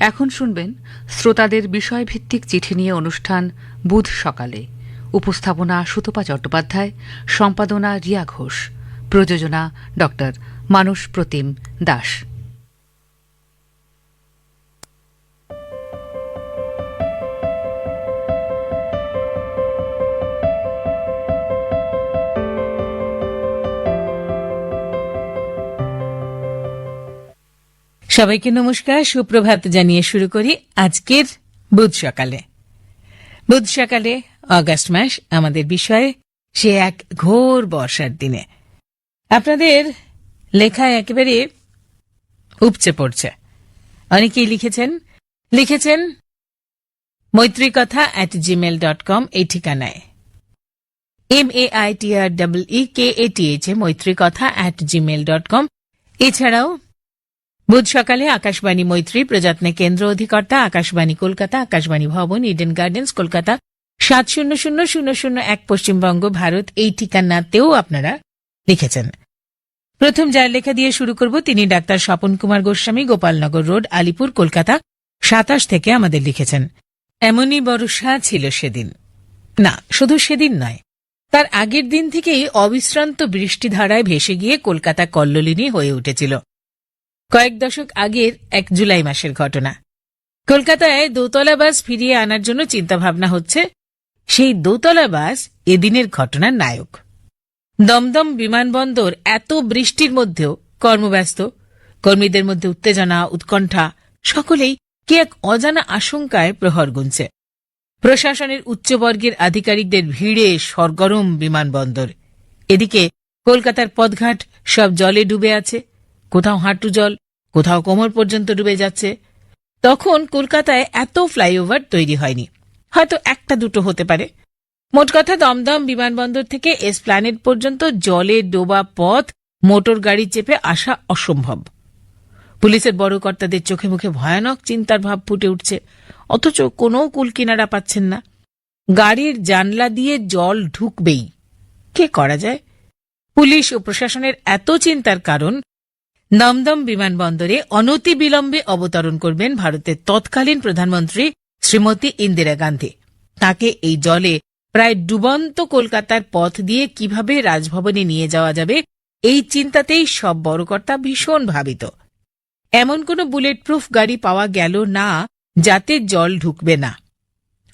এখন শুনবেন শ্রোতাদের বিষয়ভিত্তিক চিঠি নিয়ে অনুষ্ঠান বুধ সকালে। উপস্থাপনা সুতপা চট্টোপাধ্যায়, সম্পাদনা রিয়া ঘোষ, প্রযোজনা ড মানস প্রতিম দাস। সবাইকে নমস্কার, সুপ্রভাত জানিয়ে শুরু করি আজকের বুধ সকালে। বুধ সকালে অগাস্ট মাস, আমাদের বিষয় সে এক ঘোর বর্ষার দিনে। আপনাদের লেখায় একেবারে উপচে পড়ছে। অনেকেই লিখেছেন maitrikatha@gmail.com এই ঠিকানায়, MAITREEKATH maitrikatha@gmail.com। এছাড়াও বুধ সকালে আকাশবাণী মৈত্রী, প্রযত্নে কেন্দ্র অধিকর্তা আকাশবাণী কলকাতা, আকাশবাণী ভবন, ইডেন গার্ডেন্স, কলকাতা 700001, পশ্চিমবঙ্গ, ভারত এই ঠিকানাতেও আপনারা লিখেছেন। প্রথম যার লেখা দিয়ে শুরু করব তিনি ডাক্তার স্বপন কুমার গোস্বামী, গোপালনগর রোড, আলিপুর, কলকাতা 27 থেকে আমাদের লিখেছেন। এমনই বর্ষা ছিল সেদিন। না, শুধু সেদিন নয়, তার আগের দিন থেকেই অবিশ্রান্ত বৃষ্টিধারায় ভেসে গিয়ে কলকাতা কল্লোলিনী হয়ে উঠেছিল। কয়েক দশক আগের 1 জুলাই মাসের ঘটনা। কলকাতায় দোতলা বাস ফিরিয়ে আনার জন্য চিন্তাভাবনা হচ্ছে। সেই দোতলা বাস এদিনের ঘটনার নায়ক। দমদম বিমানবন্দর এত বৃষ্টির মধ্যেও কর্মব্যস্ত, কর্মীদের মধ্যে উত্তেজনা, উৎকণ্ঠা, সকলেই কি এক অজানা আশঙ্কায় প্রহর গুনছে। প্রশাসনের উচ্চবর্গের আধিকারিকদের ভিড়ে সরগরম বিমানবন্দর। এদিকে কলকাতার পথঘাট সব জলে ডুবে আছে, কোথাও হাঁটু জল, কোথাও কোমর পর্যন্ত ডুবে যাচ্ছে। তখন কলকাতায় এত ফ্লাইওভার তৈরি হয়নি, হয়তো একটা দুটো হতে পারে। মোট কথা, দমদম বিমানবন্দর থেকে এসপ্ল্যানেড পর্যন্ত জলে ডোবা পথ, মোটর গাড়ি চেপে আসা অসম্ভব। পুলিশের বড় কর্তাদের চোখে মুখে ভয়ানক চিন্তার ভাব ফুটে উঠছে, অথচ কোনো কুলকিনারা পাচ্ছেন না। গাড়ির জানলা দিয়ে জল ঢুকবেই, কে করা যায়? পুলিশ ও প্রশাসনের এত চিন্তার কারণ, দমদম বিমানবন্দরে অনতিবিলম্বে অবতরণ করবেন ভারতের তৎকালীন প্রধানমন্ত্রী শ্রীমতী ইন্দিরা গান্ধী। তাকে এই জলে প্রায় ডুবন্ত কলকাতার পথ দিয়ে কিভাবে রাজভবনে নিয়ে যাওয়া যাবে, এই চিন্তাতেই সব বড়কর্তা ভীষণ ভাবিত। এমন কোনো বুলেট প্রুফ গাড়ি পাওয়া গেল না যাতে জল ঢুকবে না।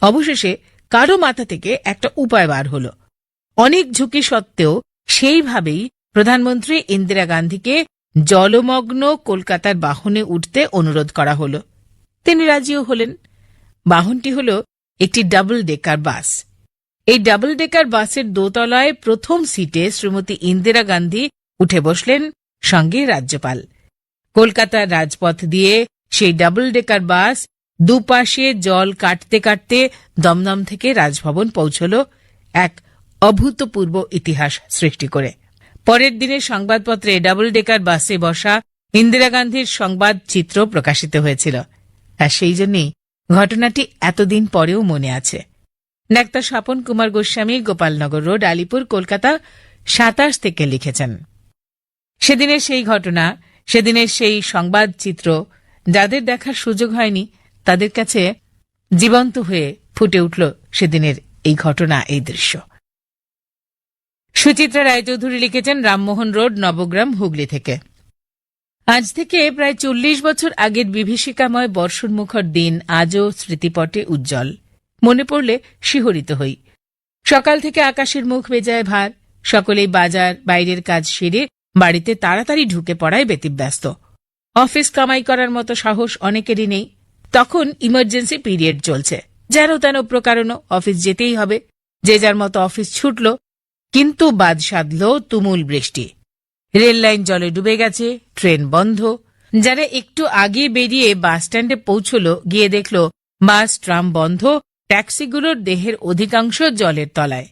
অবশেষে কারো মাথা থেকে একটা উপায় বার হল। অনেক ঝুঁকি সত্ত্বেও সেইভাবেই প্রধানমন্ত্রী ইন্দিরা গান্ধীকে জলমগ্ন কলকাতার বাহনে উঠতে অনুরোধ করা হল। তিনি রাজিও হলেন। বাহনটি হল একটি ডাবল ডেকার বাস। এই ডাবল ডেকার বাসের দোতলায় প্রথম সিটে শ্রীমতী ইন্দিরা গান্ধী উঠে বসলেন, সঙ্গে রাজ্যপাল। কলকাতার রাজপথ দিয়ে সেই ডাবল ডেকার বাস দুপাশে জল কাটতে কাটতে দমদম থেকে রাজভবন পৌঁছল, এক অভূতপূর্ব ইতিহাস সৃষ্টি করে। পরের দিনের সংবাদপত্রে ডাবল ডেকার বাসে বসা ইন্দিরা গান্ধীর সংবাদ চিত্র প্রকাশিত হয়েছিল। আর সেই জন্যই ঘটনাটি এতদিন পরেও মনে আছে। ডাক্তার স্বপন কুমার গোস্বামী, গোপালনগর রোড, আলিপুর, কলকাতা 27 থেকে লিখেছেন। সেদিনের সেই ঘটনা, সেদিনের সেই সংবাদ চিত্র যাদের দেখার সুযোগ হয়নি, তাদের কাছে জীবন্ত হয়ে ফুটে উঠল সেদিনের এই ঘটনা, এই দৃশ্য। সুচিত্রা রায়চৌধুরী লিখেছেন রামমোহন রোড, নবগ্রাম, হুগলি থেকে। আজ থেকে প্রায় 40 বছর আগের বিভীষিকাময় বর্ষণমুখর দিন আজও স্মৃতিপটে উজ্জ্বল। মনে পড়লে শিহরিত হই। সকাল থেকে আকাশের মুখ বেজায় ভার। সকলেই বাজার বাইরের কাজ সেরে বাড়িতে তাড়াতাড়ি ঢুকে পড়ায় ব্যতিব্যস্ত। অফিস কামাই করার মতো সাহস অনেকেরই নেই। তখন ইমার্জেন্সি পিরিয়ড চলছে, যেন তেন প্রকারণ অফিস যেতেই হবে। যে যার মতো অফিস ছুটল, কিন্তু বাদ সাধল তুমুল বৃষ্টি। রেল লাইন জলে ডুবে গেছে, ট্রেন বন্ধ। যারা একটু আগে বেরিয়ে বাস স্ট্যান্ডে পৌঁছল, গিয়ে দেখল বাস ট্রাম বন্ধ, ট্যাক্সিগুলোর দেহের অধিকাংশ জলের তলায়।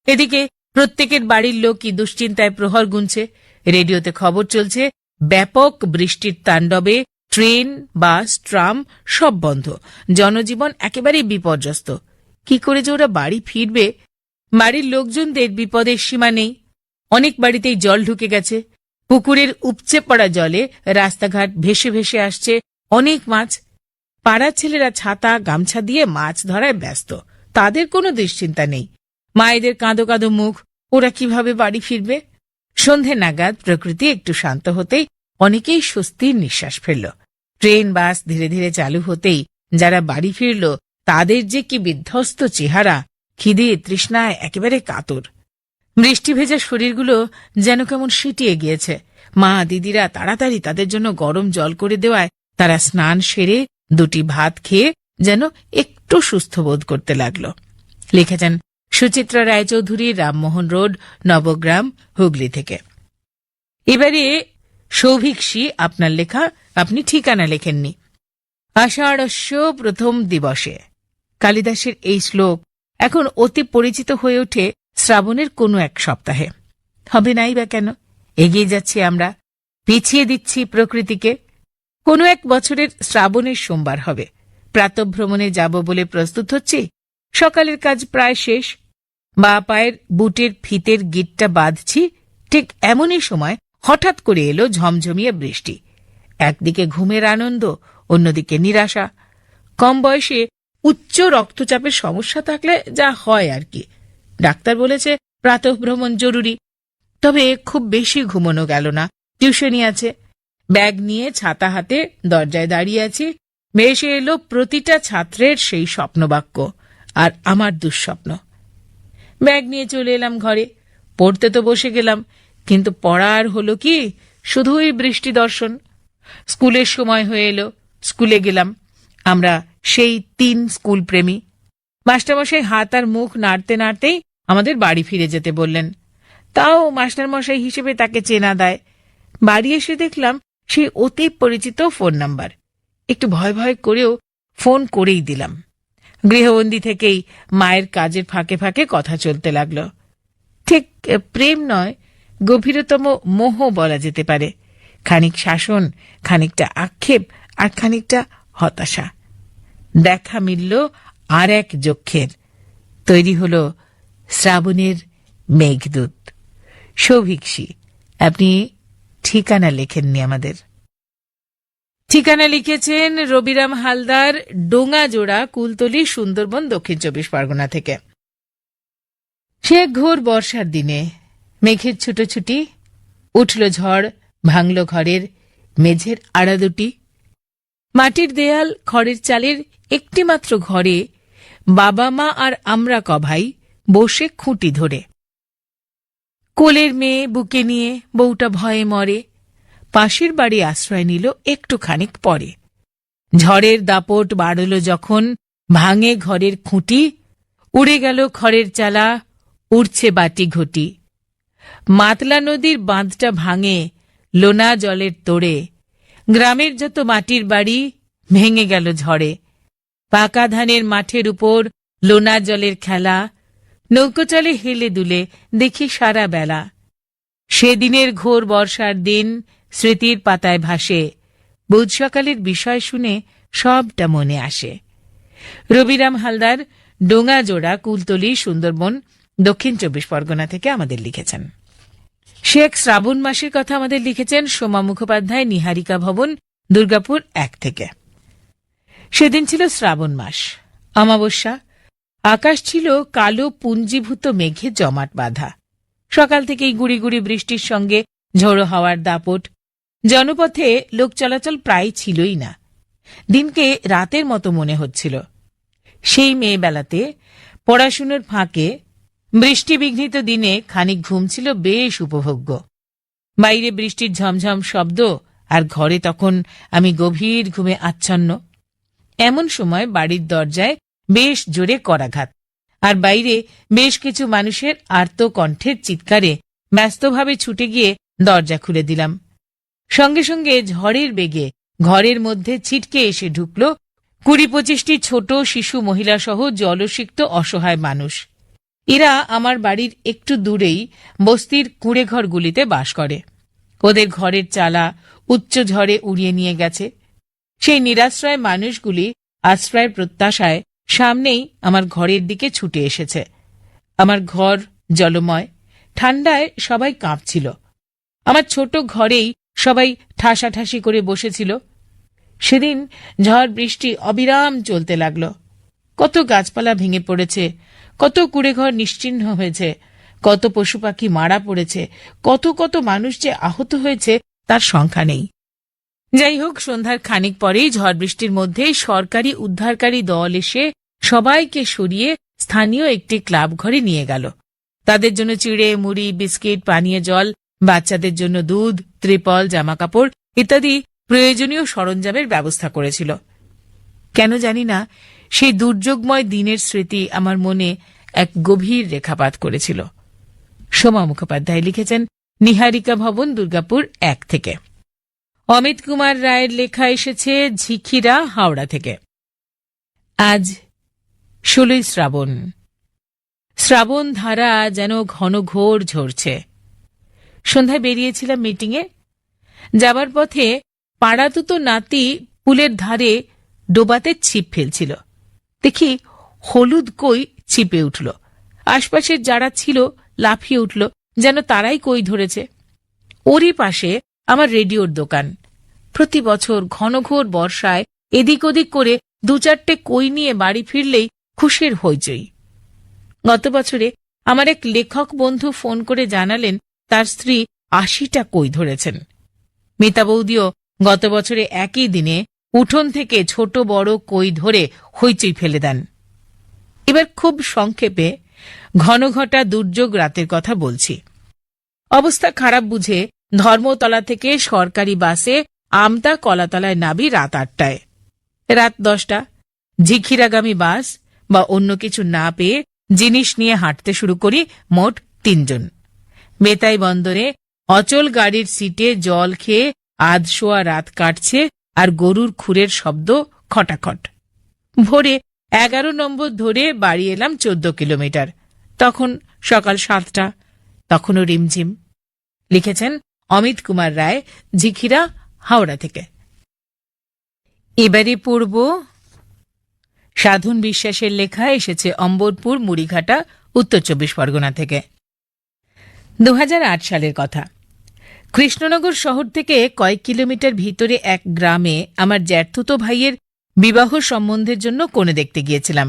এদিকে প্রত্যেকের বাড়ির লোকই দুশ্চিন্তায় প্রহর গুনছে। রেডিওতে খবর চলছে, ব্যাপক বৃষ্টির তাণ্ডবে ট্রেন, বাস, ট্রাম সব বন্ধ। জনজীবন একেবারেই বিপর্যস্ত। কি করে যে ওরা বাড়ি ফিরবে? বাড়ির লোকজনদের বিপদের সীমা নেই। অনেক বাড়িতেই জল ঢুকে গেছে। পুকুরের উপচে পড়া জলে রাস্তাঘাট ভেসে ভেসে আসছে অনেক মাছ। পাড়ার ছেলেরা ছাতা গামছা দিয়ে মাছ ধরায় ব্যস্ত, তাদের কোনো দুশ্চিন্তা নেই। মায়েদের কাঁদো কাঁদো মুখ, ওরা কিভাবে বাড়ি ফিরবে। সন্ধে নাগাদ প্রকৃতি একটু শান্ত হতেই অনেকেই স্বস্তির নিঃশ্বাস ফেলল। ট্রেন বাস ধীরে ধীরে চালু হতেই যারা বাড়ি ফিরল তাদের যে কি বিধ্বস্ত চেহারা, খিদে তৃষ্ণায় একেবারে কাতর। বৃষ্টি ভেজা শরীরগুলো যেন কেমন সিটিয়ে গিয়েছে। মা দিদিরা তাড়াতাড়ি তাদের জন্য গরম জল করে দেওয়ায় তারা স্নান সেরে দুটি ভাত খেয়ে যেন একটু সুস্থ বোধ করতে লাগল। লিখেছেন সুচিত্রা রায়চৌধুরী, রামমোহন রোড, নবগ্রাম, হুগলি থেকে। এবারে সৌভিকসী আপনার লেখা, আপনি ঠিকানা লেখেননি। আষাঢ়স্য প্রথম দিবসে। কালিদাসের এই শ্লোক এখন অতি পরিচিত হয়ে ওঠে শ্রাবণের কোনো এক সপ্তাহে। হবে নাই বা কেন? এগিয়ে যাচ্ছি আমরা, পিছিয়ে দিচ্ছি প্রকৃতিকে। কোনো এক বছরের শ্রাবণের সোমবার হবে। প্রাতঃভ্রমণে যাব বলে প্রস্তুত হচ্ছি। সকালের কাজ প্রায় শেষ। বা পায়ের বুটের ফিতের গিঁটটা বাঁধছি, ঠিক এমনই সময় হঠাৎ করে এলো ঝমঝমিয়ে বৃষ্টি। একদিকে ঘুমের আনন্দ, অন্যদিকে নিরাশা। কম বয়সে উচ্চ রক্তচাপের সমস্যা থাকলে যা হয় আর কি। ডাক্তার বলেছে প্রাতঃভ্রমণ জরুরি। তবে খুব বেশি ঘুমানো গেল না, টিউশনি আছে। ব্যাগ নিয়ে ছাতা হাতে দরজায় দাঁড়িয়ে আছি। ভেসে এলো প্রতিটা ছাত্রের সেই স্বপ্নবাক্য, আর আমার দুঃস্বপ্ন। ব্যাগ নিয়ে চলে এলাম ঘরে। পড়তে তো বসে গেলাম, কিন্তু পড়ার হলো কি, শুধুই বৃষ্টি দর্শন। স্কুলের সময় হয়ে এলো, স্কুলে গেলাম। আমরা সেই 3 স্কুল প্রেমী। মাস্টারমশাই হাত আর মুখ নাড়তে নাড়তেই আমাদের বাড়ি ফিরে যেতে বললেন। তাও মাস্টারমশাই হিসেবে তাকে চেনা দেয়। বাড়ি এসে দেখলাম সেই অতি পরিচিত ফোন নাম্বার। একটু ভয় ভয় করেও ফোন করেই দিলাম। গৃহবন্দী থেকেই মায়ের কাজের ফাঁকে ফাঁকে কথা চলতে লাগল। ঠিক প্রেম নয়, গভীরতম মোহ বলা যেতে পারে। খানিক শাসন, খানিকটা আক্ষেপ, আর খানিকটা হতাশা। দেখা মিলল আর এক যক্ষের। তৈরি হল শ্রাবণের মেঘদূত। সৌভিকসী, আপনি ঠিকানা লেখেননি আমাদের। ঠিকানা লিখেছেন রবিরাম হালদার, ডোঙাজোড়া, কুলতলি, সুন্দরবন, দক্ষিণ 24 পরগনা থেকে। সে ঘোর বর্ষার দিনে মেঘের ছুটোছুটি, উঠল ঝড়, ভাঙল ঘরের মেঝের আড়া দুটি। মাটির দেয়াল, খড়ের চালের একটি মাত্র ঘরে বাবা মা আর আমরা কভাই বসে খুঁটি ধরে। কোলের মেয়ে বুকে নিয়ে বউটা ভয়ে মরে। পাশের বাড়ি আশ্রয় নিল একটু খানিক পরে। ঝড়ের দাপট বাড়ল যখন, ভাঙে ঘরের খুঁটি, উড়ে গেল খড়ের চালা, উড়ছে বাটি ঘটি। মাতলা নদীর বাঁধটা ভাঙে লোনা জলের তোড়ে। গ্রামের যত মাটির বাড়ি ভেঙে গেল ঝড়ে। পাকা ধানের মাঠের উপর লোনা জলের খেলা, নৌকো চলে হেলে দুলে দেখি সারা বেলা। সেদিনের ঘোর বর্ষার দিন স্মৃতির পাতায় ভাসে। বুধ সকালের বিষয় শুনে সবটা মনে আসে। রবিরাম হালদার, ডোঙাজোড়া, কুলতলি, সুন্দরবন, দক্ষিণ 24 পরগনা থেকে আমাদের লিখেছেন। শেখ শ্রাবণ মাসের কথা আমাদের লিখেছেন সোমা মুখোপাধ্যায়, নিহারিকা ভবন, দুর্গাপুর 1 থেকে। সেদিন ছিল শ্রাবণ মাস, অমাবস্যা। আকাশ ছিল কালো পুঞ্জীভূত মেঘে জমাট বাঁধা। সকাল থেকেই গুড়ি গুড়ি বৃষ্টির সঙ্গে ঝোড়ো হাওয়ার দাপট। জনপথে লোক চলাচল প্রায় ছিলই না। দিনকে রাতের মতো মনে হচ্ছিল। সেই মেয়েবেলাতে পড়াশুনোর ফাঁকে বৃষ্টিবিঘ্নিত দিনে খানিক ঘুম ছিল বেশ উপভোগ্য। বাইরে বৃষ্টির ঝমঝম শব্দ, আর ঘরে তখন আমি গভীর ঘুমে আচ্ছন্ন। এমন সময় বাড়ির দরজায় বেশ জোরে করাঘাত, আর বাইরে বেশ কিছু মানুষের আর্ত কণ্ঠের চিৎকারে ব্যস্তভাবে ছুটে গিয়ে দরজা খুলে দিলাম। সঙ্গে সঙ্গে ঝড়ের বেগে ঘরের মধ্যে ছিটকে এসে ঢুকল 20-25টি ছোট শিশু, মহিলাসহ জলসিক্ত অসহায় মানুষ। এরা আমার বাড়ির একটু দূরেই বস্তির কুঁড়েঘরগুলিতে বাস করে। ওদের ঘরের চালা উচ্চ ঝড়ে উড়িয়ে নিয়ে গেছে। সেই নিরাশ্রয় মানুষগুলি আশ্রয়ের প্রত্যাশায় সামনেই আমার ঘরের দিকে ছুটে এসেছে। আমার ঘর জলময়, ঠান্ডায় সবাই কাঁপছিল। আমার ছোট ঘরেই সবাই ঠাসাঠাসি করে বসেছিল। সেদিন ঝড় বৃষ্টি অবিরাম চলতে লাগলো। কত গাছপালা ভেঙে পড়েছে, কত কুড়েঘর নিশ্চিহ্ন হয়েছে, কত পশু পাখি মারা পড়েছে, কত কত মানুষ যে আহত হয়েছে তার সংখ্যা নেই। যাই হোক, সন্ধ্যার খানিক পরেই ঝড় বৃষ্টির মধ্যে সরকারি উদ্ধারকারী দল এসে সবাইকে সরিয়ে স্থানীয় একটি ক্লাব ঘরে নিয়ে গেল। তাদের জন্য চিড়ে, মুড়ি, বিস্কিট, পানীয় জল, বাচ্চাদের জন্য দুধ, ত্রিপল, জামাকাপড় ইত্যাদি প্রয়োজনীয় সরঞ্জামের ব্যবস্থা করেছিল। কেন জানি না, সেই দুর্যোগময় দিনের স্মৃতি আমার মনে এক গভীর রেখাপাত করেছিল। সোমা মুখোপাধ্যায় লিখেছেন নিহারিকা ভবন, দুর্গাপুর 1 থেকে। অমিত কুমার রায়ের লেখা এসেছে ঝিখিরা, হাওড়া থেকে। আজ 16 শ্রাবণ। শ্রাবণ ধারা যেন ঘন ঘোর ঝরছে। সন্ধ্যায় বেরিয়েছিলাম মিটিংয়ে। যাবার পথে পাড়াতুতো নাতি পুলের ধারে ডোবাতে ছিপ ফেলছিল। দেখি হলুদ কই ছিপে উঠল। আশপাশের যারা ছিল লাফিয়ে উঠল, যেন তারাই কই ধরেছে। ওরই পাশে আমার রেডিওর দোকান। প্রতি বছর ঘনঘোর বর্ষায় এদিক ওদিক করে 2-4টে কই নিয়ে বাড়ি ফিরলেই খুশির হইচই। গত বছরে আমার এক লেখক বন্ধু ফোন করে জানালেন তার স্ত্রী 80টা কই ধরেছেন। মিতা বৌদিও গত বছরে একই দিনে উঠোন থেকে ছোট বড় কই ধরে হইচই ফেলে দেন। এবার খুব সংক্ষেপে ঘনঘটা দুর্যোগ রাতের কথা বলছি। অবস্থা খারাপ বুঝে ধর্মতলা থেকে সরকারি বাসে আমতা কলাতলায় নাবি রাত 8টায়। রাত 10টা ঝিখিরাগামী বাস বা অন্য কিছু না পেয়ে জিনিস নিয়ে হাঁটতে শুরু করি মোট 3 জন। বেতাই বন্দরে অচল গাড়ির সিটে জল খেয়ে আধশোয়া রাত কাটছে আর গরুর খুরের শব্দ খটাখট। ভোরে 11 নম্বর ধরে বাড়ি এলাম 14 কিলোমিটার। তখন সকাল 7টা, তখনও রিমঝিম। লিখেছেন অমিত কুমার রায়, ঝিখিরা, হাওড়া থেকে। এবারে পূর্ব সাধন বিশ্বাসের লেখা এসেছে অম্বরপুর, মুড়িঘাটা, উত্তর 24 পরগনা থেকে। 2008 সালের কথা। কৃষ্ণনগর শহর থেকে কয়েক কিলোমিটার ভিতরে এক গ্রামে আমার জ্যাঠতুতো ভাইয়ের বিবাহ সম্বন্ধের জন্য কনে দেখতে গিয়েছিলাম।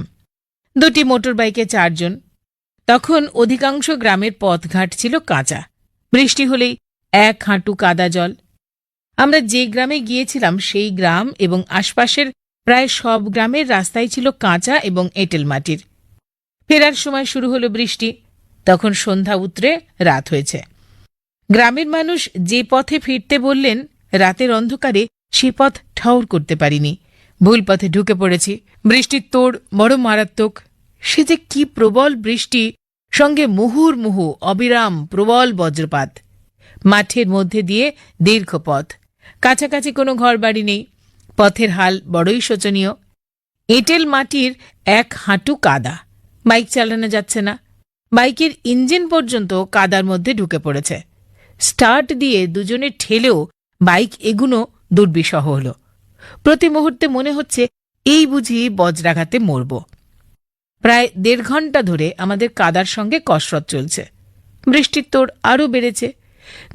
2টি মোটর বাইকে 4 জন। তখন অধিকাংশ গ্রামের পথঘাট ছিল কাঁচা। বৃষ্টি হলেই 1 হাঁটু কাদা জল। আমরা যে গ্রামে গিয়েছিলাম সেই গ্রাম এবং আশপাশের প্রায় সব গ্রামের রাস্তাই ছিল কাঁচা এবং এঁটেল মাটির। ফেরার সময় শুরু হলো বৃষ্টি। তখন সন্ধ্যা উতরে রাত হয়েছে। গ্রামের মানুষ যে পথে ফিরতে বললেন, রাতের অন্ধকারে সে পথ ঠাউর করতে পারিনি। ভুল পথে ঢুকে পড়েছি। বৃষ্টির তোড় বড় মারাত্মক। সে যে কি প্রবল বৃষ্টি, সঙ্গে মুহুর্মুহু অবিরাম প্রবল বজ্রপাত। মাঠের মধ্যে দিয়ে দীর্ঘ পথ। কাছাকাছি কোনো ঘরবাড়ি নেই। পথের হাল বড়ই শোচনীয়। এঁটেল মাটির 1 হাঁটু কাদা। বাইক চালানো যাচ্ছে না। বাইকের ইঞ্জিন পর্যন্ত কাদার মধ্যে ঢুকে পড়েছে। স্টার্ট দিয়ে দুজনে ঠেলেও বাইক এগুনো দুর্বিষহ হল। প্রতি মুহূর্তে মনে হচ্ছে এই বুঝি বজ্রাঘাতে মরব। প্রায় 1.5 ঘন্টা ধরে আমাদের কাদার সঙ্গে কসরত চলছে। বৃষ্টির তোড় আরও বেড়েছে।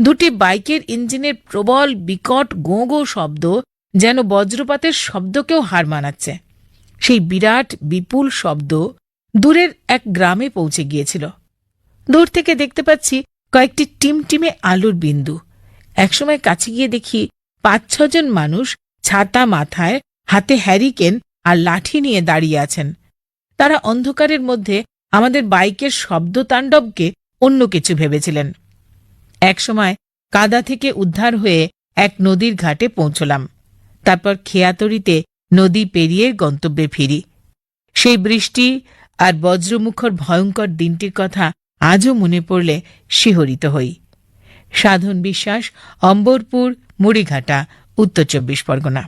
2টি বাইকের ইঞ্জিনের প্রবল বিকট গোঁ গোঁ শব্দ যেন বজ্রপাতের শব্দকেও হার মানাচ্ছে। সেই বিরাট বিপুল শব্দ দূরের এক গ্রামে পৌঁছে গিয়েছিল। দূর থেকে দেখতে পাচ্ছি কয়েকটি টিমটিমে আলোর বিন্দু। একসময় কাছে গিয়ে দেখি 5-6 জন মানুষ ছাতা মাথায়, হাতে হ্যারিকেন আর লাঠি নিয়ে দাঁড়িয়ে আছেন। তারা অন্ধকারের মধ্যে আমাদের বাইকের শব্দতাণ্ডবকে অন্য কিছু ভেবেছিলেন। একসময় কাদা থেকে উদ্ধার হয়ে এক নদীর ঘাটে পৌঁছলাম। তারপর খেয়াতড়িতে নদী পেরিয়ে গন্তব্যে ফিরি। সেই বৃষ্টি আর বজ্রমুখর ভয়ঙ্কর দিনটির কথা আজও মনে পড়লে শিহরিত হই। সাধন বিশ্বাস, অম্বরপুর, মুড়িঘাটা, উত্তর 24 পরগনা।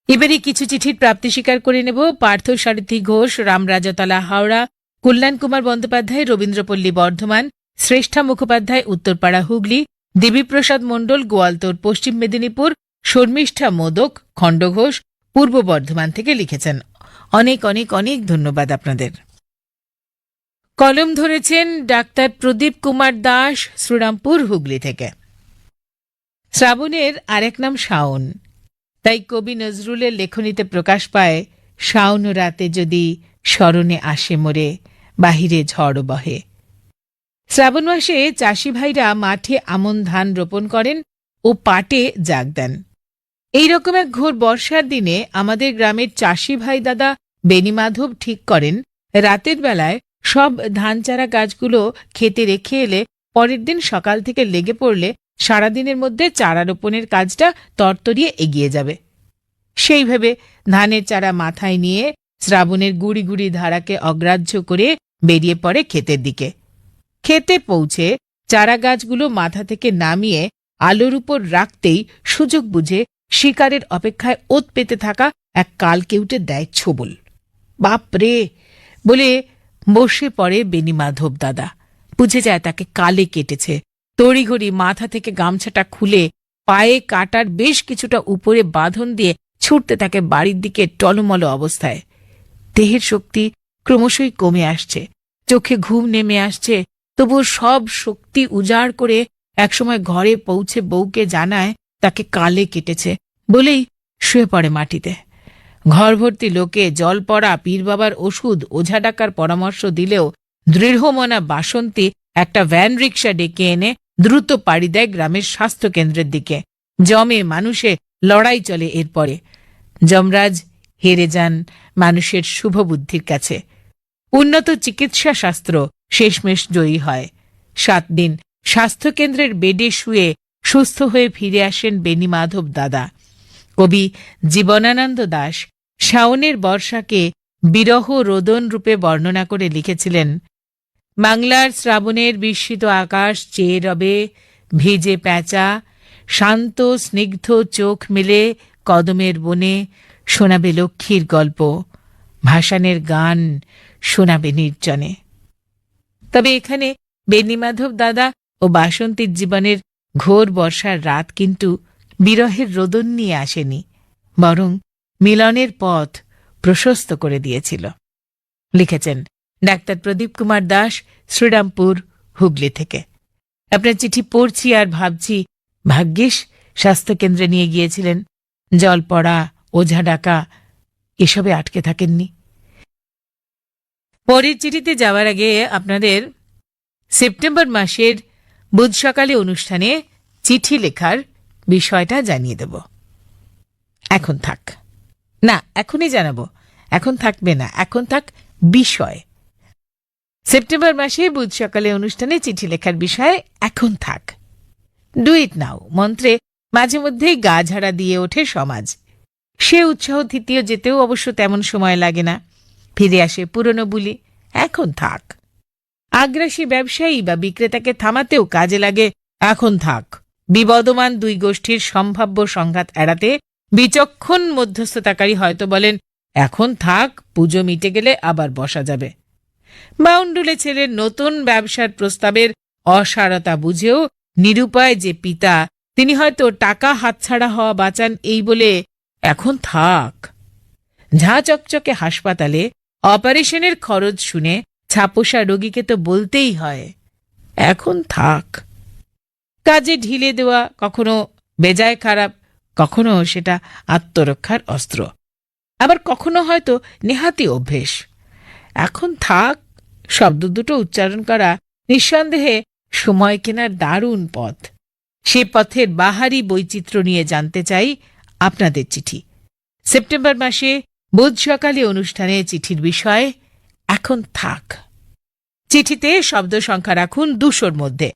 এবারে কিছু চিঠির প্রাপ্তি স্বীকার করে নেব। পার্থ সারথী ঘোষ, রামরাজাতলা, হাওড়া। কল্যাণ কুমার বন্দ্যোপাধ্যায়, রবীন্দ্রপল্লী, বর্ধমান। শ্রেষ্ঠা মুখোপাধ্যায়, উত্তরপাড়া, হুগলি। দেবীপ্রসাদ মণ্ডল, গোয়ালতোড়, পশ্চিম মেদিনীপুর। শর্মিষ্ঠা মোদক, খণ্ডঘোষ, পূর্ব বর্ধমান থেকে লিখেছেন। অনেক অনেক অনেক ধন্যবাদ আপনাদের। কলম ধরেছেন ডাক্তার প্রদীপ কুমার দাস, শ্রীরামপুর, হুগলি থেকে। শ্রাবণের আরেক নাম শাওন। তাই কবি নজরুলের লেখনীতে প্রকাশ পায়, শাওন রাতে যদি স্মরণে আসে মোরে, বাহিরে ঝড় বহে। শ্রাবণ মাসে চাষি ভাইরা মাঠে আমন ধান রোপণ করেন ও পাটে জাগ দেন। এইরকম এক ঘোর বর্ষার দিনে আমাদের গ্রামের চাষি ভাই দাদা বেণীমাধব ঠিক করেন রাতের বেলায় সব ধান চারা গাছগুলো খেতে রেখে এলে পরের দিন সকাল থেকে লেগে পড়লে সারাদিনের মধ্যে চারা রোপণের কাজটা তরতরিয়ে এগিয়ে যাবে। সেই ভেবে ধানের চারা মাথায় নিয়ে শ্রাবণের গুড়ি গুড়ি ধারাকে অগ্রাহ্য করে বেরিয়ে পড়ে ক্ষেতের দিকে। ক্ষেতে পৌঁছে চারা গাছগুলো মাথা থেকে নামিয়ে আলোর উপর রাখতেই সুযোগ বুঝে শিকারের অপেক্ষায় ওত পেতে থাকা এক কালকেউটে দেয় ছোবল। বাপরে বলে বসে পড়ে বেণীমাধব দাদা। বুঝে যায় তাকে কালে কেটেছে। তড়িঘড়ি মাথা থেকে গামছাটা খুলে পায়ে কাটার বেশ কিছুটা উপরে বাঁধন দিয়ে ছুটতে থাকে বাড়ির দিকে টলমল অবস্থায়। দেহের শক্তি ক্রমশই কমে আসছে, চোখে ঘুম নেমে আসছে, তবুও সব শক্তি উজাড় করে একসময় ঘরে পৌঁছে বউকে জানায় তাকে কালে কেটেছে বলেই শুয়ে পড়ে মাটিতে। ঘর ভর্তি লোকে জল পড়া, পীর বাবার ওষুধ, ওঝা ডাকার পরামর্শ দিলেও দৃঢ়মনা বাসন্তী একটা ভ্যান রিক্সা ডেকে এনে দ্রুত পাড়ি দেয় গ্রামের স্বাস্থ্যকেন্দ্রের দিকে। জমে মানুষে লড়াই চলে। এরপরে যমরাজ হেরে যান মানুষের শুভ বুদ্ধির কাছে। উন্নত চিকিৎসা শাস্ত্র শেষমেশ জয়ী হয়। 7 দিন স্বাস্থ্যকেন্দ্রের বেডে শুয়ে সুস্থ হয়ে ফিরে আসেন বেণীমাধব দাদা। কবি জীবনানন্দ দাশ শাওনের বর্ষাকে বিরহ রোদন রূপে বর্ণনা করে লিখেছিলেন, বাংলার শ্রাবণের বিস্মিত আকাশ চেয়ে রবে ভিজে প্যাঁচা, শান্ত স্নিগ্ধ চোখ মেলে কদমের বনে শোনাবে লক্ষ্মীর গল্প, ভাসানের গান শোনাবে নির্জনে। তবে এখানে বেণীমাধব দাদা ও বাসন্তীর জীবনের ঘোর বর্ষার রাত কিন্তু বিরহের রোদন নিয়ে আসেনি, বরং মিলনের পথ প্রশস্ত করে দিয়েছিল। লিখেছেন ডাক্তার প্রদীপ কুমার দাস, শ্রীরামপুর, হুগলি থেকে। আপনার চিঠি পড়ছি আর ভাবছি, ভাগ্যিস স্বাস্থ্যকেন্দ্রে নিয়ে গিয়েছিলেন। জল পড়া, ওঝা ডাকা এসবে আটকে থাকেননি। পরের চিঠিতে যাওয়ার আগে আপনাদের সেপ্টেম্বর মাসের বুধ সকালে অনুষ্ঠানে চিঠি লেখার বিষয়টা জানিয়ে দেব। এখন থাক না, এখনই জানাবো। এখন থাকবে না, এখন থাক বিষয়। সেপ্টেম্বর মাসে বুধ সকালে অনুষ্ঠানে চিঠি লেখার বিষয়ে এখন থাক। ডু ইট নাও মন্ত্রে মাঝে মধ্যেই গা ঝাড়া দিয়ে ওঠে সমাজ। সে উৎসাহ তৃতীয় যেতেও অবশ্য তেমন সময় লাগে না। ফিরে আসে পুরনো বুলি, এখন থাক। আগ্রাসী ব্যবসায়ী বা বিক্রেতাকে থামাতেও কাজে লাগে এখন থাক। বিবদমান দুই গোষ্ঠীর সম্ভাব্য সংঘাত এড়াতে বিচক্ষণ মধ্যস্থতাকারী হয়তো বলেন, এখন থাক, পুজো মিটে গেলে আবার বসা যাবে। বাউন্ডুলে ছেলের নতুন ব্যবসার প্রস্তাবের অসারতা বুঝেও নিরুপায় যে পিতা, তিনি হয়তো টাকা হাতছাড়া হওয়া বাঁচান এই বলে এখন থাক। ঝাঁ চকচকে হাসপাতালে অপারেশনের খরচ শুনে ছাপোষা রোগীকে তো বলতেই হয় এখন থাক। কাজে ঢিলে দেওয়া কখনো বেজায় খারাপ, কখনো সেটা আত্মরক্ষার অস্ত্র, আবার কখনো হয়তো নেহাতি অভ্যেস। এখন থাক শব্দ দুটো উচ্চারণ করা নিঃসন্দেহে সময় কেনার দারুণ পথ। সে পথের বাহারি বৈচিত্র্য নিয়ে জানতে চাই আপনাদের চিঠি। সেপ্টেম্বর মাসে বুধ সকালে অনুষ্ঠানে চিঠির বিষয় এখন থাক। চিঠিতে শব্দ সংখ্যা রাখুন 200-র মধ্যে।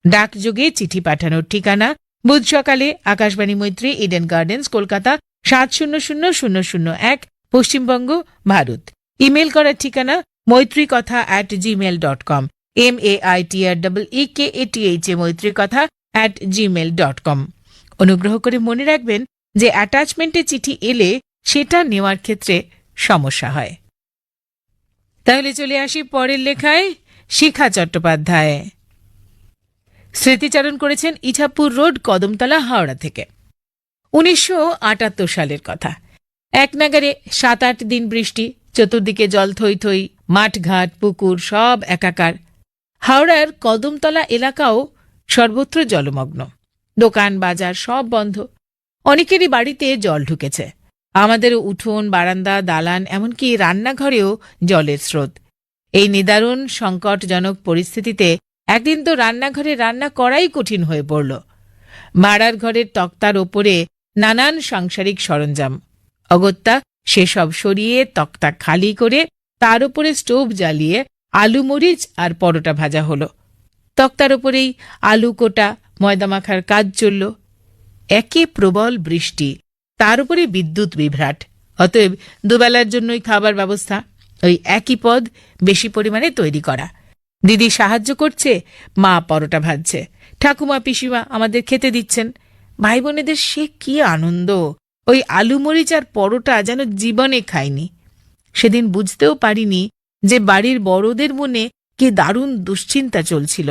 ডাকযোগে চিঠি পাঠানোর ঠিকানা বুধ সকালে, আকাশবাণী মৈত্রী, Eden gardens, Kolkata 700001, Paschimbanga, Bharat. Email করার ঠিকানা maitrikotha@gmail.com, MAITREEKATHA maitrikotha@gmail.com। অনুগ্রহ করে মনে রাখবেন যে অ্যাটাচমেন্টে চিঠি এলে সেটা নেওয়ার ক্ষেত্রে সমস্যা হয়। তাহলে চলে আসি পরের লেখায়। শিখা চট্টোপাধ্যায় স্মৃতিচারণ করেছেন ইছাপুর রোড, কদমতলা, হাওড়া থেকে। 1978 সালের কথা। এক নাগারে 7-8 দিন বৃষ্টি, চতুর্দিকে জল থই থই, মাঠঘাট পুকুর সব একাকার। হাওড়ার কদমতলা এলাকাও সর্বত্র জলমগ্ন, দোকান বাজার সব বন্ধ। অনেকেরই বাড়িতে জল ঢুকেছে। আমাদেরও উঠোন, বারান্দা, দালান, এমনকি রান্নাঘরেও জলের স্রোত। এই নিদারুণ সংকটজনক পরিস্থিতিতে একদিন তো রান্নাঘরে রান্না করাই কঠিন হয়ে পড়ল। ভাড়ার ঘরের তক্তার ওপরে নানান সাংসারিক সরঞ্জাম। অগত্যা সেসব সরিয়ে তক্তা খালি করে তার উপরে স্টোভ জ্বালিয়ে আলু মরিচ আর পরোটা ভাজা হলো। তক্তার ওপরেই আলু কোটা, ময়দা মাখার কাজ চলল। একে প্রবল বৃষ্টি, তার উপরে বিদ্যুৎ বিভ্রাট। অতএব দুবেলার জন্যই খাবার ব্যবস্থা ওই একই পদ বেশি পরিমাণে তৈরি করা। দিদি সাহায্য করছে, মা পরোটা ভাজছে, ঠাকুমা পিসিমা আমাদের খেতে দিচ্ছেন। ভাই বোনেদের সে কি আনন্দ! ওই আলু মরিচ আর পরোটা যেন জীবনে খাইনি। সেদিন বুঝতেও পারিনি যে বাড়ির বড়দের মনে কি দারুণ দুশ্চিন্তা চলছিল।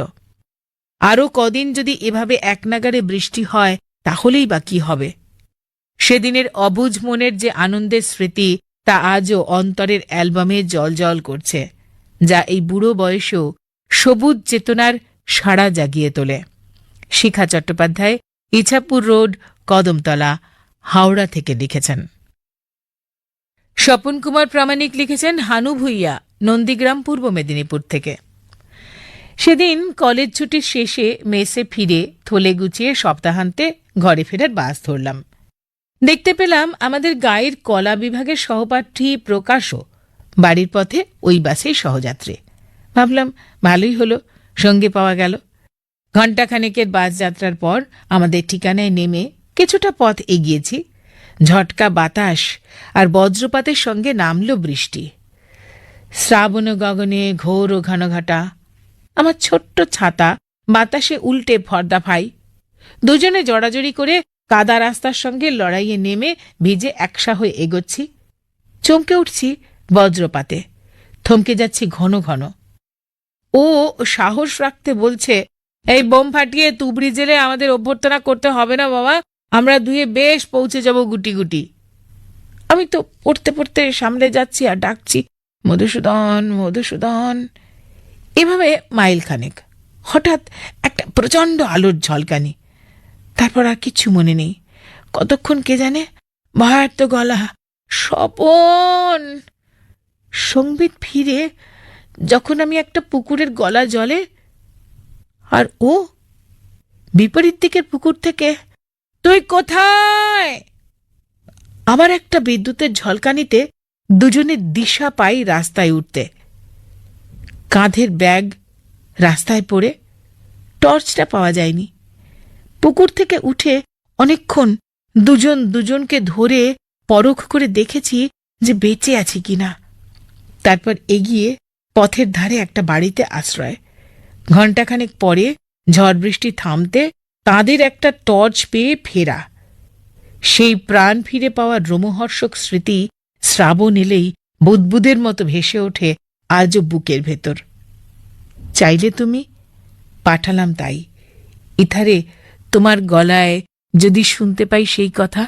আরও কদিন যদি এভাবে একনাগাড়ে বৃষ্টি হয় তাহলেই বা কি হবে। সেদিনের অবুঝ মনের যে আনন্দের স্মৃতি, তা আজও অন্তরের অ্যালবামে জলজল করছে, যা এই বুড়ো বয়সেও সবুজ চেতনার সাড়া জাগিয়ে তোলে। শিখা চট্টোপাধ্যায়, ইছাপুর রোড, কদমতলা, হাওড়া থেকে লিখেছেন। স্বপন কুমার প্রামাণিক লিখেছেন হানু ভুইয়া, নন্দীগ্রাম, পূর্ব মেদিনীপুর থেকে। সেদিন কলেজ ছুটির শেষে মেসে ফিরে থলে গুছিয়ে সপ্তাহান্তে ঘরে ফেরার বাস ধরলাম। দেখতে পেলাম আমাদের গাঁয়ের কলা বিভাগের সহপাঠী প্রকাশও বাড়ির পথে ওই বাসেই সহযাত্রী। ভাবলাম ভালোই হলো, সঙ্গে পাওয়া গেল। ঘণ্টাখানেকের বাস যাত্রার পর আমাদের ঠিকানায় নেমে কিছুটা পথ এগিয়েছি। ঝটকা বাতাস আর বজ্রপাতের সঙ্গে নামল বৃষ্টি। শ্রাবণ গগনে ঘোর ও ঘনঘটা। আমার ছোট্ট ছাতা বাতাসে উল্টে ফর্দা ফাই। দুজনে জড়াজড়ি করে কাদা রাস্তার সঙ্গে লড়াইয়ে নেমে ভিজে একসা হয়ে এগোচ্ছি। চমকে উঠছি বজ্রপাতে, থমকে যাচ্ছি ঘন ঘন। ও সাহস রাখতে বলছে, এই বোম ফাটিয়ে তুবড়ি জেলে আমাদের অভ্যর্থনা করতে হবে না বাবা, আমরা দুয়ে বেশ পৌঁছে যাব গুটি গুটি। আমি তো পড়তে পড়তে সামলে যাচ্ছি আর ডাকছি, মধুসূদন, মধুসূদন। এভাবে মাইল খানেক। হঠাৎ একটা প্রচণ্ড আলোর ঝলকানি। তারপর আর কিচ্ছু মনে নেই। কতক্ষণ কে জানে। ভয়ার্ত গলা, স্বপন। সংবিত ফিরে যখন আমি একটা পুকুরের গলা জলে, আর ও বিপরীত দিকের পুকুর থেকে, তুই কোথায়? আবার একটা বিদ্যুতের ঝলকানিতে দুজনে দিশা পাই রাস্তায় উঠতে। কাঁধের ব্যাগ রাস্তায় পড়ে টর্চটা পাওয়া যায়নি। পুকুর থেকে উঠে অনেকক্ষণ দুজন দুজনকে ধরে পরখ করে দেখেছি যে বেঁচে আছি কিনা। তারপর এগিয়ে পথের ধারে একটা বাড়িতে আশ্রয়। ঘণ্টাখানেক পরে ঝড় বৃষ্টি থামতে তাদের একটা টর্চ পেয়ে ফেরা। সেই প্রাণ ফিরে পাওয়ার রোমহর্ষক স্মৃতি শ্রাবণ এলেই বুদ্বুদের মতো ভেসে ওঠে আজও বুকের ভেতর। চাইলে তুমি, পাঠালাম তাই। ইথারে তোমার গলায় যদি শুনতে পাই সেই কথা।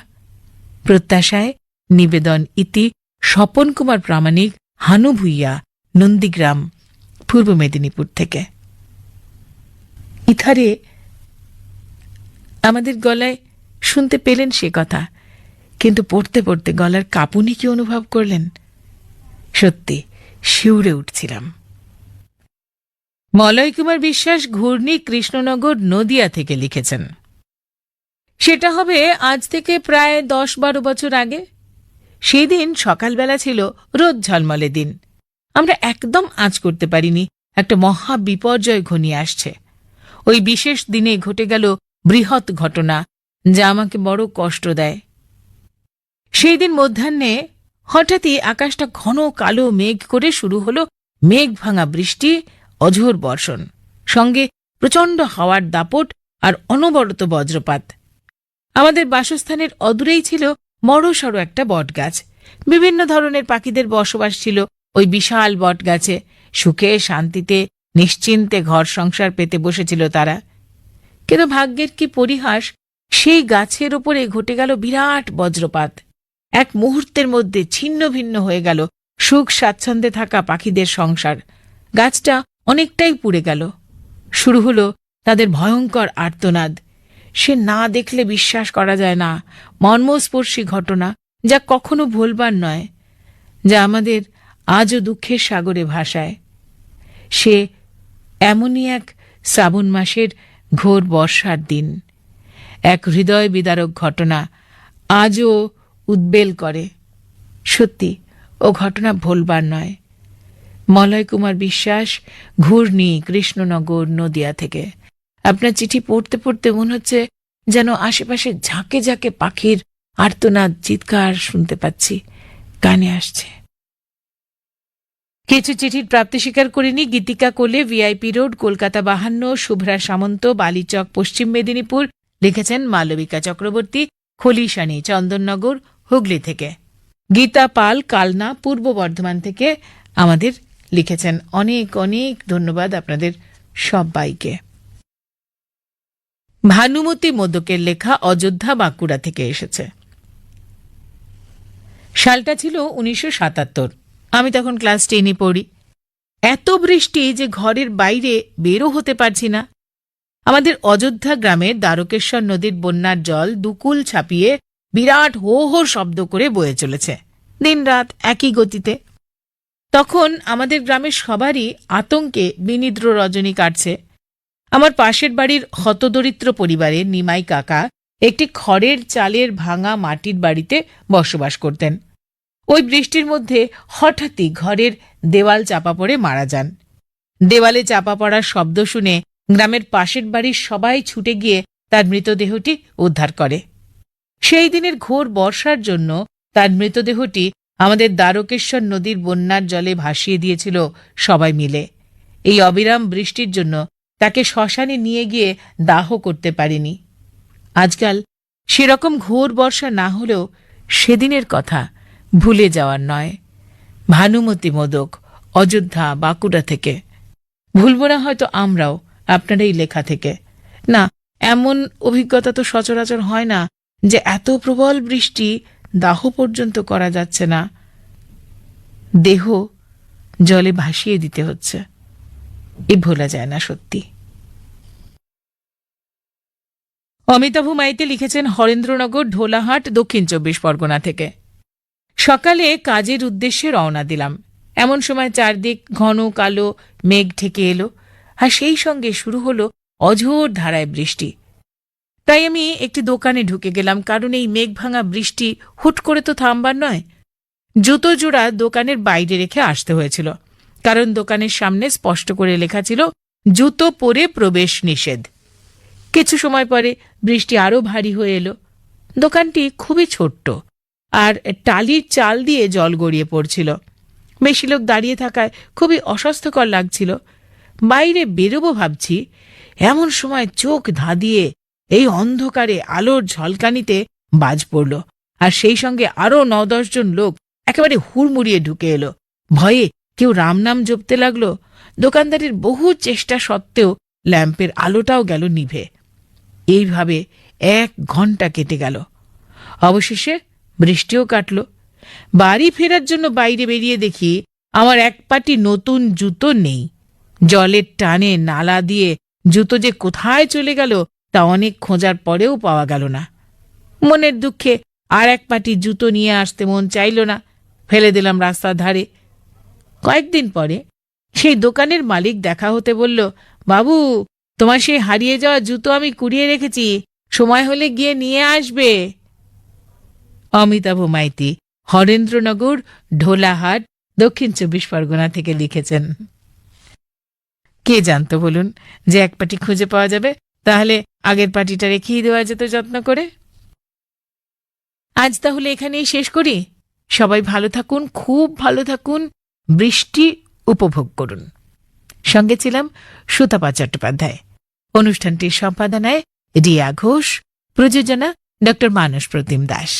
প্রত্যাশায় নিবেদন। ইতি স্বপন কুমার প্রামাণিক, হানু ভুইয়া, নন্দীগ্রাম, পূর্ব মেদিনীপুর থেকে। ইথারে আমাদের গলায় শুনতে পেলেন সে কথা, কিন্তু পড়তে পড়তে গলার কাঁপুনি কি অনুভব করলেন? সত্যি শিউরে উঠছিলাম। মলয় কুমার বিশ্বাস, ঘূর্ণি, কৃষ্ণনগর, নদিয়া থেকে লিখেছেন। সেটা হবে আজ থেকে প্রায় 10-12 বছর আগে। সেই দিন সকালবেলা ছিল রোদ ঝলমলে দিন। আমরা একদম আঁচ করতে পারিনি একটা মহা বিপর্যয় ঘনিয়ে আসছে। ওই বিশেষ দিনে ঘটে গেল বৃহৎ ঘটনা, যা আমাকে বড় কষ্ট দেয়। সেই দিন মধ্যাহ্নে হঠাৎই আকাশটা ঘন কালো মেঘ করে শুরু হলো মেঘ ভাঙা বৃষ্টি, অঝোর বর্ষণ, সঙ্গে প্রচণ্ড হাওয়ার দাপট আর অনবরত বজ্রপাত। আমাদের বাসস্থানের অদূরেই ছিল বড়সড় একটা বটগাছ। বিভিন্ন ধরনের পাখিদের বসবাস ছিল ওই বিশাল বটগাছে। সুখে শান্তিতে নিশ্চিন্তে ঘর সংসার পেতে বসেছিল তারা। কিন্তু ভাগ্যের কি পরিহাস, সেই গাছের ওপরে ঘটে গেল বিরাট বজ্রপাত। এক মুহূর্তের মধ্যে ছিন্ন ভিন্ন হয়ে গেল সুখ স্বাচ্ছন্দ্যে থাকা পাখিদের সংসার। গাছটা অনেকটাই পুড়ে গেল। শুরু হলো তাদের ভয়ঙ্কর আর্তনাদ। সে না দেখলে বিশ্বাস করা যায় না, মর্মস্পর্শী ঘটনা, যা কখনো ভুলবার নয়, যা আমাদের আজও দুঃখের সাগরে ভাসায়। সে এমনই এক শ্রাবণ মাসের ঘোর বর্ষার দিন, এক হৃদয় বিদারক ঘটনা আজও উদ্বেল করে। সত্যি ও ঘটনা ভুলবার নয়। মলয় কুমার বিশ্বাস, ঘূর্ণি, কৃষ্ণনগর, নদিয়া থেকে। আপনার চিঠি পড়তে পড়তে মনে হচ্ছে যেন আশেপাশে ঝাঁকে ঝাঁকে পাখির আর্তনাদ, চিৎকার শুনতে পাচ্ছি, কানে আসছে। কিছু চিঠির প্রাপ্তি স্বীকার করিনি। গীতিকা কোলে, ভিআইপি রোড, কলকাতা 52, শুভ্রা সামন্ত, বালিচক, পশ্চিম মেদিনীপুর। লিখেছেন মালবিকা চক্রবর্তী, খলিশানি, চন্দননগর, হুগলি থেকে। গীতা পাল, কালনা, পূর্ব বর্ধমান থেকে আমাদের লিখেছেন। অনেক অনেক ধন্যবাদ আপনাদের সবাইকে। ভানুমতি মোদকের লেখা অযোধ্যা, বাঁকুড়া থেকে এসেছে। সালটা ছিল 1977। আমি তখন ক্লাস 10-এ পড়ি। এত বৃষ্টি যে ঘরের বাইরে বেরও হতে পারছি না। আমাদের অযোধ্যা গ্রামের দ্বারকেশ্বর নদীর বন্যার জল দুকুল ছাপিয়ে বিরাট হো হো শব্দ করে বয়ে চলেছে, দিনরাত একই গতিতে। তখন আমাদের গ্রামের সবারই আতঙ্কে বিনিদ্র রজনী কাটছে। আমার পাশের বাড়ির হতদরিদ্র পরিবারের নিমাই কাকা একটি খড়ের চালের ভাঙা মাটির বাড়িতে বসবাস করতেন। ওই বৃষ্টির মধ্যে হঠাৎই ঘরের দেওয়াল চাপা পড়ে মারা যান। দেওয়ালে চাপা পড়ার শব্দ শুনে গ্রামের পাশের বাড়ির সবাই ছুটে গিয়ে তার মৃতদেহটি উদ্ধার করে। সেই দিনের ঘোর বর্ষার জন্য তার মৃতদেহটি আমাদের দ্বারকেশ্বর নদীর বন্যার জলে ভাসিয়ে দিয়েছিল সবাই মিলে। এই অবিরাম বৃষ্টির জন্য তাকে শ্মশানে নিয়ে গিয়ে দাহ করতে পারিনি। আজকাল সেরকম ঘোর বর্ষা না হলেও সেদিনের কথা ভুলে যাওয়ার নয়। ভানুমতি মোদক, অযোধ্যা, বাঁকুড়া থেকে। ভুলব না হয়তো আমরাও আপনার এই লেখা থেকে। না, এমন অভিজ্ঞতা তো সচরাচর হয় না যে এত প্রবল বৃষ্টি দাহ পর্যন্ত করা যাচ্ছে না, দেহ জলে ভাসিয়ে দিতে হচ্ছে। এ ভোলা যায় না সত্যি। অমিতাভ মাইতি লিখেছেন হরেন্দ্রনগর, ঢোলাহাট, দক্ষিণ 24 পরগনা থেকে। সকালে কাজের উদ্দেশ্যে রওনা দিলাম। এমন সময় চারদিক ঘন কালো মেঘ ঢেকে এলো, আর সেই সঙ্গে শুরু হলো অঝোর ধারায় বৃষ্টি। তাই আমি একটি দোকানে ঢুকে গেলাম, কারণ এই মেঘ ভাঙা বৃষ্টি হুট করে তো থামবার নয়। জুতো জোড়া দোকানের বাইরে রেখে আসতে হয়েছিল, কারণ দোকানের সামনে স্পষ্ট করে লেখা ছিল জুতো পরে প্রবেশ নিষেধ। কিছু সময় পরে বৃষ্টি আরো ভারী হয়ে এলো। দোকানটি খুবই ছোট্ট, আর টালির চাল দিয়ে জল গড়িয়ে পড়ছিল। বেশি লোক দাঁড়িয়ে থাকায় খুবই অস্বাস্থ্যকর লাগছিল। বাইরে বেরোবো ভাবছি, এমন সময় চোখ ধাঁধিয়ে এই অন্ধকারে আলোর ঝলকানিতে বাজ পড়ল, আর সেই সঙ্গে আরো 9-10 জন লোক একেবারে হুড়মুড়িয়ে ঢুকে এলো। ভয়ে কেউ রাম নাম জপতে লাগলো। দোকানদারের বহু চেষ্টা সত্ত্বেও ল্যাম্পের আলোটাও গেল নিভে। এইভাবে 1 ঘন্টা কেটে গেল। অবশেষে বৃষ্টিও কাটল। বাড়ি ফেরার জন্য বাইরে বেরিয়ে দেখি আমার এক পাটি নতুন জুতো নেই। জলের টানে নালা দিয়ে জুতো যে কোথায় চলে গেল তা অনেক খোঁজার পরেও পাওয়া গেল না। মনের দুঃখে আর এক পাটি জুতো নিয়ে আসতে মন চাইল না, ফেলে দিলাম রাস্তার ধারে। কয়েকদিন পরে সেই দোকানের মালিক দেখা হতে বলল, বাবু, তোমার সেই হারিয়ে যাওয়া জুতো আমি কুড়িয়ে রেখেছি, সময় হলে গিয়ে নিয়ে আসবে। অমিতাভ মাইতি, হরেন্দ্রনগর, ঢোলাহাট, দক্ষিণ 24 পরগনা থেকে লিখেছেন। কে জানতো বলুন যে এক পাটি খুঁজে পাওয়া যাবে? তাহলে আগের পাটিটা রেখেই দেওয়া যেত যত্ন করে। আজ তাহলে এখানেই শেষ করি। সবাই ভালো থাকুন, খুব ভালো থাকুন, বৃষ্টি উপভোগ করুন। সঙ্গে ছিলাম সুতপা চট্টোপাধ্যায়। অনুষ্ঠানটির সম্পাদনায় রিয়া ঘোষ, প্রযোজনা ডক্টর মানস প্রতিম দাস।